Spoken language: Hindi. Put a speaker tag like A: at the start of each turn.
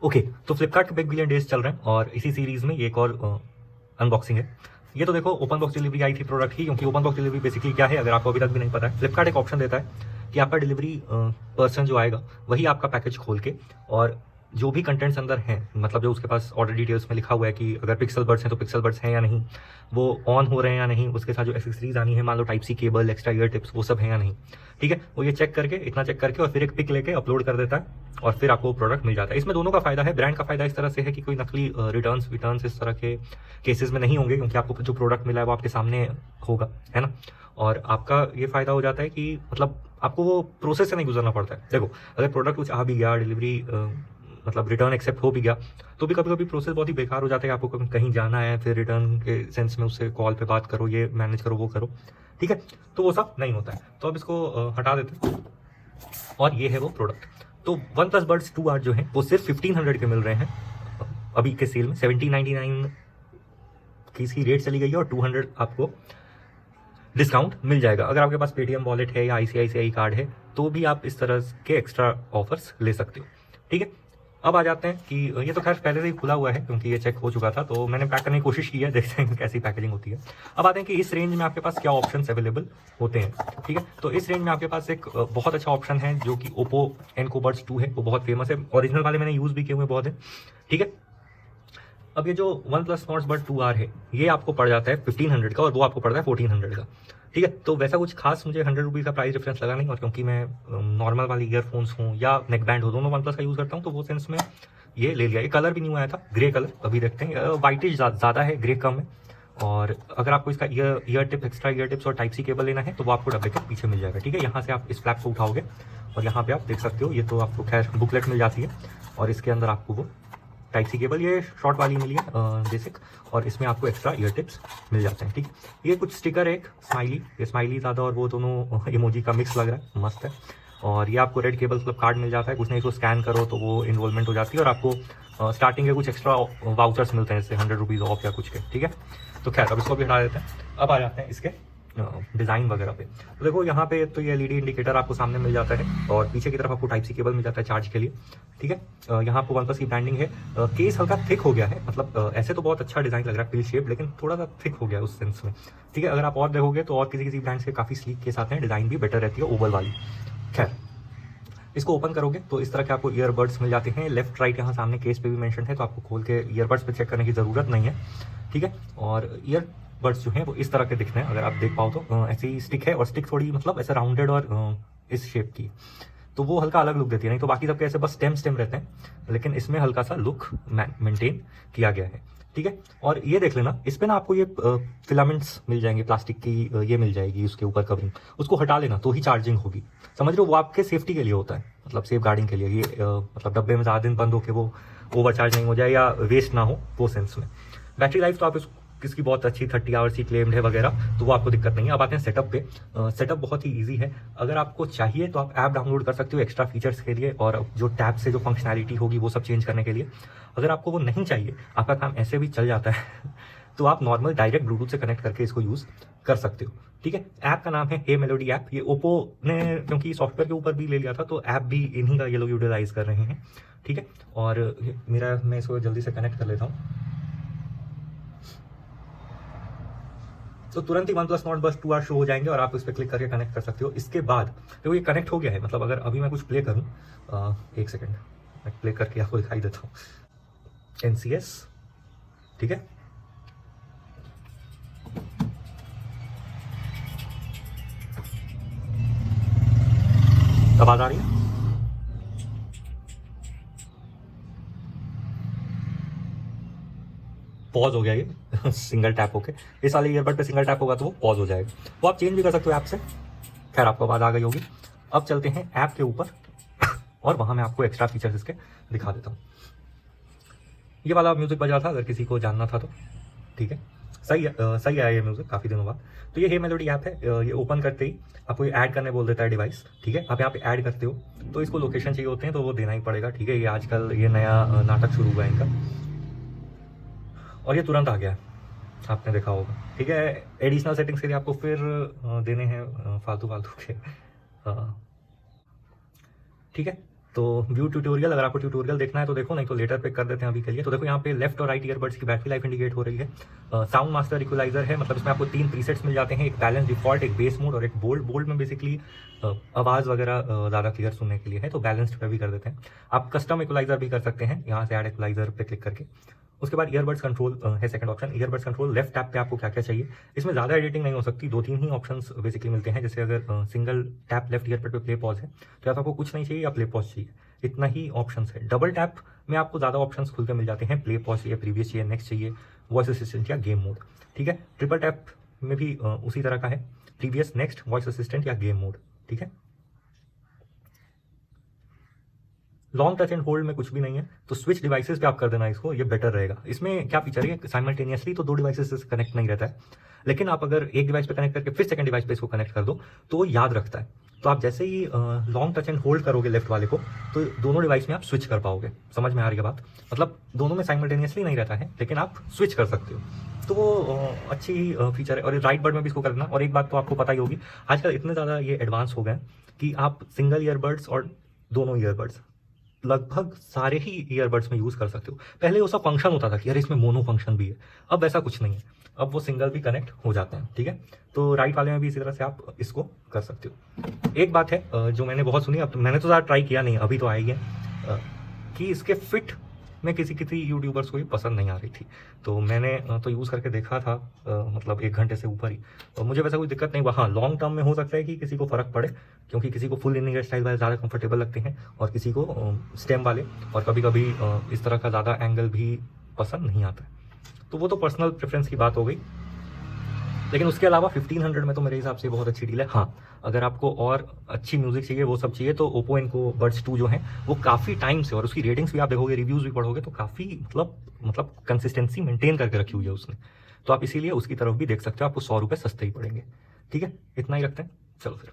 A: ओके, तो फ्लिपकार्ट के बिग बिलियन डेज चल रहे हैं और इसी सीरीज में ये एक और अनबॉक्सिंग है। ये तो देखो ओपन बॉक्स डिलीवरी आई थी प्रोडक्ट की, क्योंकि ओपन बॉक्स डिलीवरी बेसिकली क्या है अगर आपको अभी तक भी नहीं पता है, फ्लिपकार्ट एक ऑप्शन देता है कि आपका डिलीवरी पर्सन जो आएगा वही आपका पैकेज खोल के और जो भी कंटेंट्स अंदर हैं, मतलब जो उसके पास ऑर्डर डिटेल्स में लिखा हुआ है कि अगर पिक्सल बड्स हैं तो पिक्सल बड्स हैं या नहीं, वो ऑन हो रहे हैं या नहीं, उसके साथ जो एक्सेसरीज आनी है मान लो type C cable, extra ear tips, वो सब है या नहीं, ठीक है, वो ये चेक करके इतना चेक करके और फिर एक पिक लेके अपलोड कर देता है और फिर आपको प्रोडक्ट मिल जाता है। इसमें दोनों का फायदा है। ब्रांड का फायदा इस तरह से है कि कोई नकली रिटर्न्स इस तरह के केसेस में नहीं होंगे, क्योंकि आपको जो प्रोडक्ट मिला है वो आपके सामने होगा, है ना। और आपका ये फायदा हो जाता है कि मतलब आपको वो प्रोसेस से नहीं गुजरना पड़ता है। देखो अगर प्रोडक्ट कुछ आ भी गया, डिलीवरी मतलब रिटर्न एक्सेप्ट हो भी गया, तो भी कभी कभी प्रोसेस बहुत ही बेकार हो जाता है। आपको कहीं जाना है, फिर रिटर्न के सेंस में उससे कॉल पे बात करो, ये मैनेज करो, वो करो, ठीक है, तो वो सब नहीं होता है। तो अब इसको हटा देते हैं और ये है वो प्रोडक्ट। तो वन प्लस बड्स 2 आर जो है वो सिर्फ 1500 के मिल रहे हैं अभी के सेल में। 1799 की इसकी रेट चली गई है और 200 आपको डिस्काउंट मिल जाएगा। अगर आपके पास पेटीएम वॉलेट है या आईसीआईसीआई कार्ड है तो भी आप इस तरह के एक्स्ट्रा ऑफर्स ले सकते हो, ठीक है। अब आ जाते हैं कि ये तो खैर पहले से ही खुला हुआ है क्योंकि ये चेक हो चुका था, तो मैंने पैक करने की कोशिश की है, देखते हैं कैसी पैकेजिंग होती है। अब आते हैं कि इस रेंज में आपके पास क्या ऑप्शंस अवेलेबल होते हैं, ठीक है। तो इस रेंज में आपके पास एक बहुत अच्छा ऑप्शन है जो कि ओप्पो एनको बड्स 2 है, वो बहुत फेमस है, ओरिजिनल वाले मैंने यूज़ भी किए हुए बहुत है, ठीक है। अब ये जो वन प्लस नॉट्स बड 2R है ये आपको पड़ जाता है 1500 का और वो आपको पड़ता है 1400 का, ठीक है। तो वैसा कुछ खास मुझे 100 रुपीज़ का प्राइस डिफरेंस लगा नहीं, और क्योंकि मैं नॉर्मल वाली ईयरफोन्स हूँ या नेक बैंड हो, दोनों वन प्लस का यूज़ करता हूँ, तो वो सेंस में ये ले लिया। ये कलर भी न्यू आया था, ग्रे कलर, अभी देखते हैं। वाइटिश ज़्यादा है, ग्रे कम है। और अगर आपको इसका year tip, extra ear tips और टाइप सी केबल लेना है तो वो आपको डब्बे के पीछे मिल जाएगा, ठीक है। यहाँ से आप इस फ्लैप को उठाओगे और यहाँ पे आप देख सकते हो, ये तो आपको खैर बुकलेट मिल जाती है और इसके अंदर आपको वो टाइप सी केबल, ये शॉर्ट वाली मिली है बेसिक, और इसमें आपको एक्स्ट्रा ईयर टिप्स मिल जाते हैं, ठीक है। ये कुछ स्टिकर है, एक स्माइली, ये स्माइली ज़्यादा और वो दोनों इमोजी का मिक्स लग रहा है, मस्त है। और ये आपको रेड केबल क्लब कार्ड मिल जाता है, कुछ नहीं इसको स्कैन करो तो वो इन्वॉल्वमेंट हो जाती है और आपको स्टार्टिंग के कुछ एक्स्ट्रा वाउचर्स मिलते हैं, जैसे 100 रुपीज़ ऑफ या कुछ के, ठीक है। तो खैर अब इसको भी हटा देते हैं। अब आ जाते हैं इसके डिज़ाइन वगैरह पे। तो देखो यहाँ पे तो ये एलईडी इंडिकेटर आपको सामने मिल जाता है और पीछे की तरफ आपको टाइप सी केबल मिल जाता है चार्ज के लिए, ठीक है। यहाँ आपको वन प्लस की ब्रांडिंग है। केस हल्का थिक हो गया है, मतलब ऐसे तो बहुत अच्छा डिज़ाइन लग रहा है पिल शेप, लेकिन थोड़ा सा थिक हो गया है उस सेंस में, ठीक है। अगर आप और देखोगे तो और किसी किसी ब्रांड से काफ़ी स्लीक केस आते हैं, डिज़ाइन भी बेटर रहती है ओवल वाली। खैर इसको ओपन करोगे तो इस तरह के आपको ईयरबड्स मिल जाते हैं। लेफ्ट राइट यहाँ सामने केस पे भी मेंशन है, तो आपको खोल के ईयरबड्स पे चेक करने की ज़रूरत नहीं है, ठीक है। और ईयरबड्स जो हैं वो इस तरह के दिखते हैं, अगर आप देख पाओ तो ऐसी ही स्टिक है और स्टिक थोड़ी मतलब ऐसे राउंडेड और इस शेप की, तो वो हल्का अलग लुक देती है। नहीं तो बाकी सबके ऐसे बस स्टेम रहते हैं, लेकिन इसमें हल्का सा लुक मेंटेन किया गया है, ठीक है। और ये देख लेना, इस पे ना आपको ये फिलामेंट्स मिल जाएंगे प्लास्टिक की, ये मिल जाएगी उसके ऊपर कवरिंग, उसको हटा लेना तो ही चार्जिंग होगी, समझ रहे हो। वो आपके सेफ्टी के लिए होता है, मतलब सेफ गार्डिंग के लिए। ये मतलब डब्बे में ज़्यादा दिन बंद होके वो ओवर चार्ज नहीं हो जाए या वेस्ट ना हो, वो सेंस में। बैटरी लाइफ तो आप इसकी बहुत अच्छी 30 आवर्स की क्लेम्ड है वगैरह, तो वो आपको दिक्कत नहीं है। अब आते हैं सेटअप पे। सेटअप बहुत ही इजी है, अगर आपको चाहिए तो आप ऐप डाउनलोड कर सकते हो एक्स्ट्रा फीचर्स के लिए और जो टैब से जो फंक्शनैलिटी होगी वो सब चेंज करने के लिए। अगर आपको वो नहीं चाहिए, आपका काम ऐसे भी चल जाता है तो आप नॉर्मल डायरेक्ट ब्लूटूथ से कनेक्ट करके इसको यूज़ कर सकते हो, ठीक है। ऐप का नाम है हे मेलोडी ऐप। ये ओप्पो ने क्योंकि सॉफ्टवेयर के ऊपर भी ले लिया था, तो ऐप भी इन्हीं का ये लोग यूटिलाइज कर रहे हैं, ठीक है। और मैं इसको जल्दी से कनेक्ट कर लेता हूँ, तो तुरंत ही वन प्लस नॉट बस 2R शो हो जाएंगे और आप उस पर क्लिक करके कनेक्ट कर सकते हो। इसके बाद देखो ये कनेक्ट हो गया है, मतलब अगर अभी मैं कुछ प्ले करूँ, एक सेकेंड मैं प्ले करके आपको दिखाई देता हूँ। NCS, ठीक है। आवाज आ रही है? पॉज हो गया ये सिंगल टैप होके। इस वाले ईयरबड पे सिंगल टैप होगा तो वो पॉज हो जाएगा, वो आप चेंज भी कर सकते हो ऐप से। खैर आपको आवाज आ गई होगी। अब चलते हैं ऐप के ऊपर और वहां मैं आपको एक्स्ट्रा फीचर्स इसके दिखा देता हूँ। ये वाला म्यूजिक बजा था, अगर किसी को जानना था तो, ठीक है। सही आया ये म्यूजिक काफ़ी दिनों बाद। तो ये हे मेलोडी ऐप है। ये ओपन करते ही आपको ये ऐड करने बोल देता है डिवाइस, ठीक है। आप यहाँ पे ऐड करते हो तो इसको लोकेशन चाहिए होते हैं, तो वो देना ही पड़ेगा, ठीक है। ये आजकल ये नया नाटक शुरू हुआ है इनका और ये तुरंत आ गया, आपने देखा होगा, ठीक है। एडिशनल सेटिंग्स के लिए आपको फिर देने हैं फालतू के, ठीक है। तो व्यू ट्यूटोरियल, अगर आपको ट्यूटोरियल देखना है तो देखो, नहीं तो लेटर पे कर देते हैं अभी के लिए। तो देखो यहाँ पे लेफ्ट और राइट ईयरबड्स की बैटरी लाइफ इंडिकेट हो रही है। साउंड मास्टर इक्वलाइजर है, मतलब इसमें आपको 3 प्रीसेट्स मिल जाते हैं, एक बैलेंस डिफॉल्ट, एक बेस मोड और एक बोल्ड। बोल्ड में बेसिकली आवाज़ वगैरह ज़्यादा क्लियर सुनने के लिए है, तो बैलेंस्ड पे भी कर देते हैं। आप कस्टम इक्वलाइजर भी कर सकते हैं यहाँ से ऐड इक्वलाइजर पे क्लिक करके। उसके बाद ईयरबड्स कंट्रोल है second option. Earbuds control left tap पे आपको क्या क्या चाहिए, इसमें ज़्यादा एडिटिंग नहीं हो सकती, 2-3 ही ऑप्शंस बेसिकली मिलते हैं। जैसे अगर सिंगल टैप लेफ्ट ईयरबड पे प्ले पॉज है तो या तो आपको कुछ नहीं चाहिए या प्ले पॉज चाहिए, इतना ही ऑप्शंस है। डबल टैप में आपको ज़्यादा ऑप्शंस खुल के मिल जाते हैं, प्ले पॉज चाहिए, प्रीवियस चाहिए, नेक्स्ट चाहिए, वॉइस असिस्टेंट या गेम मोड। ठीक है, ट्रिपल टैप में भी उसी तरह का है, प्रीवियस, नेक्स्ट, वॉइस असिस्टेंट या गेम मोड। ठीक है, लॉन्ग टच एंड होल्ड में कुछ भी नहीं है, तो स्विच डिवाइसेस पे आप कर देना इसको, ये बेटर रहेगा। इसमें क्या फीचर है, साइमल्टेनियसली तो 2 डिवाइसेस से कनेक्ट नहीं रहता है, लेकिन आप अगर एक डिवाइस पे कनेक्ट करके फिर सेकंड डिवाइस पे इसको कनेक्ट कर दो तो वो याद रखता है। तो आप जैसे ही लॉन्ग टच एंड होल्ड करोगे लेफ्ट वाले को, तो दोनों डिवाइस में आप स्विच कर पाओगे। समझ में आ रही है बात, मतलब दोनों में साइमल्टेनियसली नहीं रहता है, लेकिन आप स्विच कर सकते हो, तो वो अच्छी फीचर है। और राइट बर्ड में भी इसको करना। और एक बात तो आपको पता ही होगी, आजकल इतने ज़्यादा ये एडवांस हो गए कि आप सिंगल ईयरबड्स और दोनों ईयरबड्स लगभग सारे ही ईयरबड्स में यूज़ कर सकते हो। पहले वो सब फंक्शन होता था कि यार इसमें मोनो फंक्शन भी है, अब वैसा कुछ नहीं है, अब वो सिंगल भी कनेक्ट हो जाते हैं। ठीक है, तो राइट वाले में भी इसी तरह से आप इसको कर सकते हो। एक बात है जो मैंने बहुत सुनी, अब मैंने तो ज़्यादा ट्राई किया नहीं, अभी तो आई है, कि इसके फिट में किसी यूट्यूबर्स को ये पसंद नहीं आ रही थी, तो मैंने तो यूज़ करके देखा था, मतलब 1 घंटे से ऊपर ही, और मुझे वैसा कोई दिक्कत नहीं हुआ। हाँ, लॉन्ग टर्म में हो सकता है कि किसी को फ़र्क पड़े, क्योंकि किसी को फुल इन ईयर स्टाइल वाले ज़्यादा कंफर्टेबल लगते हैं और किसी को स्टेम वाले, और कभी कभी इस तरह का ज़्यादा एंगल भी पसंद नहीं आता है, तो वो तो पर्सनल प्रेफरेंस की बात हो गई। लेकिन उसके अलावा 1500 में तो मेरे हिसाब से बहुत अच्छी डील है। हाँ, अगर आपको और अच्छी म्यूजिक चाहिए, वो सब चाहिए, तो ओप्पो इनको बड्स 2 जो हैं वो काफ़ी टाइम से, और उसकी रेटिंग्स भी आप देखोगे, रिव्यूज़ भी पढ़ोगे, तो काफ़ी मतलब कंसिस्टेंसी मेंटेन करके रखी हुई है उसने, तो आप इसीलिए उसकी तरफ भी देख सकते हो, आपको 100 रुपये सस्ते ही पड़ेंगे। ठीक है, इतना ही रखते हैं, चलो फिर।